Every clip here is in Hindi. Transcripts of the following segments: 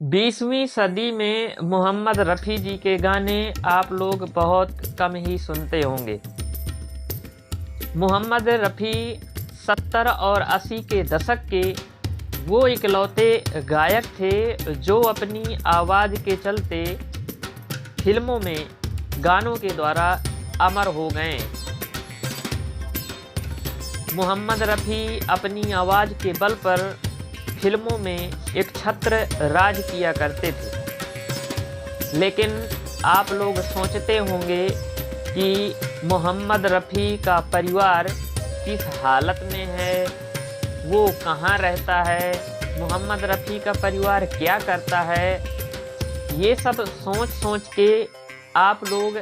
20वीं सदी में मोहम्मद रफ़ी जी के गाने आप लोग बहुत कम ही सुनते होंगे। मोहम्मद रफ़ी 70 और 80 के दशक के वो इकलौते गायक थे जो अपनी आवाज़ के चलते फिल्मों में गानों के द्वारा अमर हो गए। मोहम्मद रफ़ी अपनी आवाज़ के बल पर फिल्मों में एक छत्र राज किया करते थे। लेकिन आप लोग सोचते होंगे कि मोहम्मद रफ़ी का परिवार किस हालत में है, वो कहाँ रहता है, मोहम्मद रफ़ी का परिवार क्या करता है। ये सब सोच सोच के आप लोग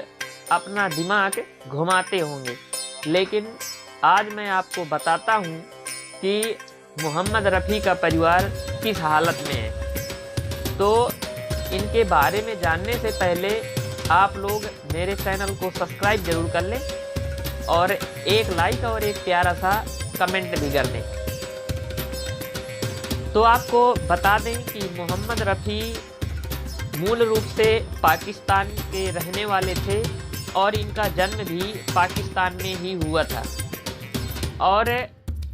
अपना दिमाग घुमाते होंगे। लेकिन आज मैं आपको बताता हूँ कि मोहम्मद रफ़ी का परिवार किस हालत में है। तो इनके बारे में जानने से पहले आप लोग मेरे चैनल को सब्सक्राइब जरूर कर लें और एक लाइक और एक प्यारा सा कमेंट भी कर लें। तो आपको बता दें कि मोहम्मद रफ़ी मूल रूप से पाकिस्तान के रहने वाले थे और इनका जन्म भी पाकिस्तान में ही हुआ था। और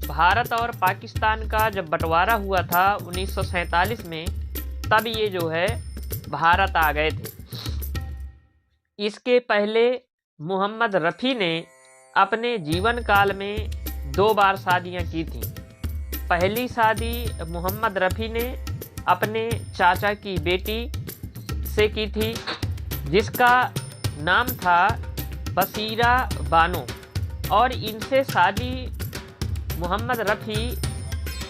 भारत और पाकिस्तान का जब बंटवारा हुआ था 1947 में, तब ये जो है भारत आ गए थे। इसके पहले मोहम्मद रफ़ी ने अपने जीवन काल में 2 बार शादियां की थीं। पहली शादी मोहम्मद रफ़ी ने अपने चाचा की बेटी से की थी, जिसका नाम था बसीरा बानो। और इनसे शादी मोहम्मद रफ़ी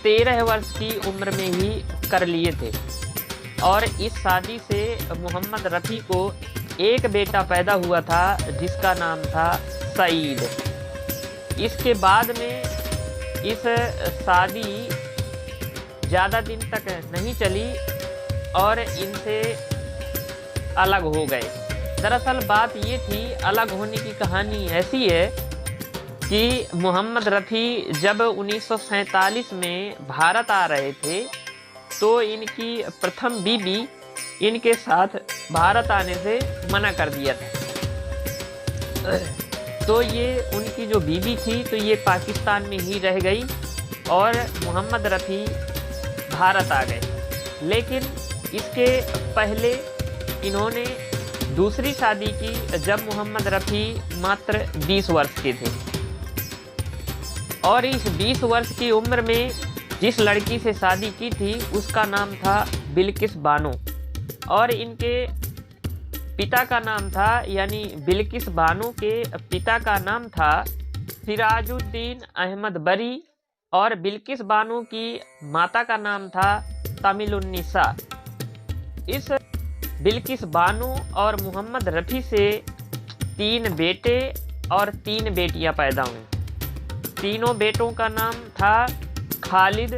13 वर्ष की उम्र में ही कर लिए थे। और इस शादी से मोहम्मद रफ़ी को एक बेटा पैदा हुआ था जिसका नाम था सईद। इसके बाद में इस शादी ज़्यादा दिन तक नहीं चली और इनसे अलग हो गए। दरअसल बात ये थी, अलग होने की कहानी ऐसी है कि मोहम्मद रफ़ी जब 1947 में भारत आ रहे थे तो इनकी प्रथम बीबी इनके साथ भारत आने से मना कर दिया था। तो ये उनकी जो बीबी थी तो ये पाकिस्तान में ही रह गई और मोहम्मद रफ़ी भारत आ गए। लेकिन इसके पहले इन्होंने दूसरी शादी की जब मोहम्मद रफ़ी मात्र 20 वर्ष के थे। और इस 20 वर्ष की उम्र में जिस लड़की से शादी की थी उसका नाम था बिल्किस बानो। और इनके पिता का नाम था, यानी बिल्किस बानो के पिता का नाम था सिराजुद्दीन अहमद बरी। और बिल्किस बानो की माता का नाम था तमिलुन्निसा। इस बिल्किस बानो और मोहम्मद रफ़ी से 3 बेटे और 3 बेटियां पैदा हुई। तीनों बेटों का नाम था खालिद,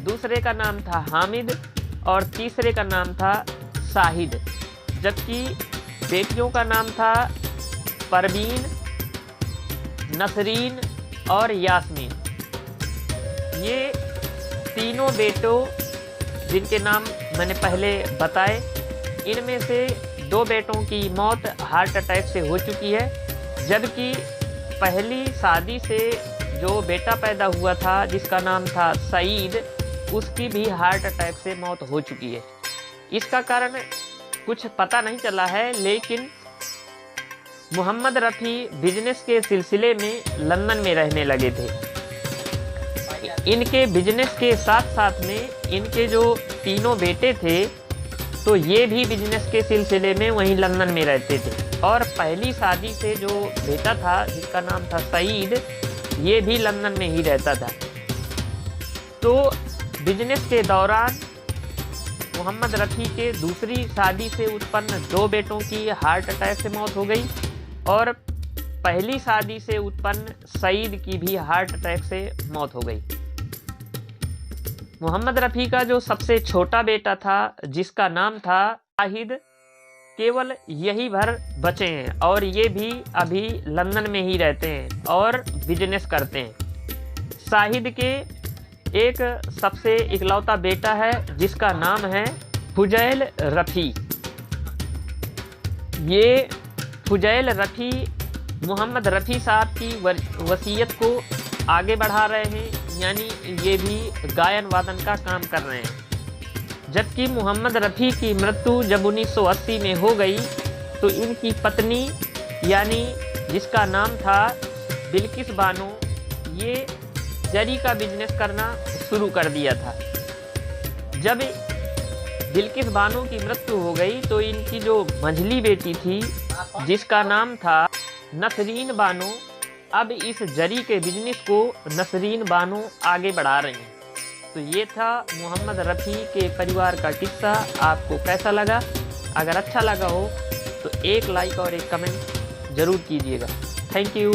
दूसरे का नाम था हामिद और तीसरे का नाम था शाहिद। जबकि बेटियों का नाम था परवीन, नसरीन और यास्मीन। ये तीनों बेटों जिनके नाम मैंने पहले बताए, इनमें से 2 बेटों की मौत हार्ट अटैक से हो चुकी है। जबकि पहली शादी से जो बेटा पैदा हुआ था जिसका नाम था सईद, उसकी भी हार्ट अटैक से मौत हो चुकी है। इसका कारण कुछ पता नहीं चला है, लेकिन मोहम्मद रफ़ी बिजनेस के सिलसिले में लंदन में रहने लगे थे। इनके बिजनेस के साथ साथ में इनके जो तीनों बेटे थे तो ये भी बिजनेस के सिलसिले में वहीं लंदन में रहते थे। और पहली शादी से जो बेटा था जिसका नाम था सईद, ये भी लंदन में ही रहता था। तो बिजनेस के दौरान मोहम्मद रफ़ी के दूसरी शादी से उत्पन्न 2 बेटों की हार्ट अटैक से मौत हो गई और पहली शादी से उत्पन्न सईद की भी हार्ट अटैक से मौत हो गई। मोहम्मद रफ़ी का जो सबसे छोटा बेटा था जिसका नाम था शाहिद, केवल यही भर बचे हैं और ये भी अभी लंदन में ही रहते हैं और बिजनेस करते हैं। शाहिद के एक सबसे इकलौता बेटा है जिसका नाम है फुजैल रफ़ी। ये फुजैल रफ़ी मोहम्मद रफ़ी साहब की वसीयत को आगे बढ़ा रहे हैं, यानी ये भी गायन वादन का काम कर रहे हैं। जबकि मोहम्मद रफ़ी की मृत्यु जब 1980 में हो गई तो इनकी पत्नी यानी जिसका नाम था बिल्किस बानो, ये जरी का बिजनेस करना शुरू कर दिया था। जब बिल्किस बानो की मृत्यु हो गई तो इनकी जो मंझली बेटी थी जिसका नाम था नसरीन बानो, अब इस जरी के बिजनेस को नसरीन बानो आगे बढ़ा रही हैं। तो ये था मोहम्मद रफ़ी के परिवार का किस्सा। आपको कैसा लगा? अगर अच्छा लगा हो तो एक लाइक और एक कमेंट ज़रूर कीजिएगा। Thank you.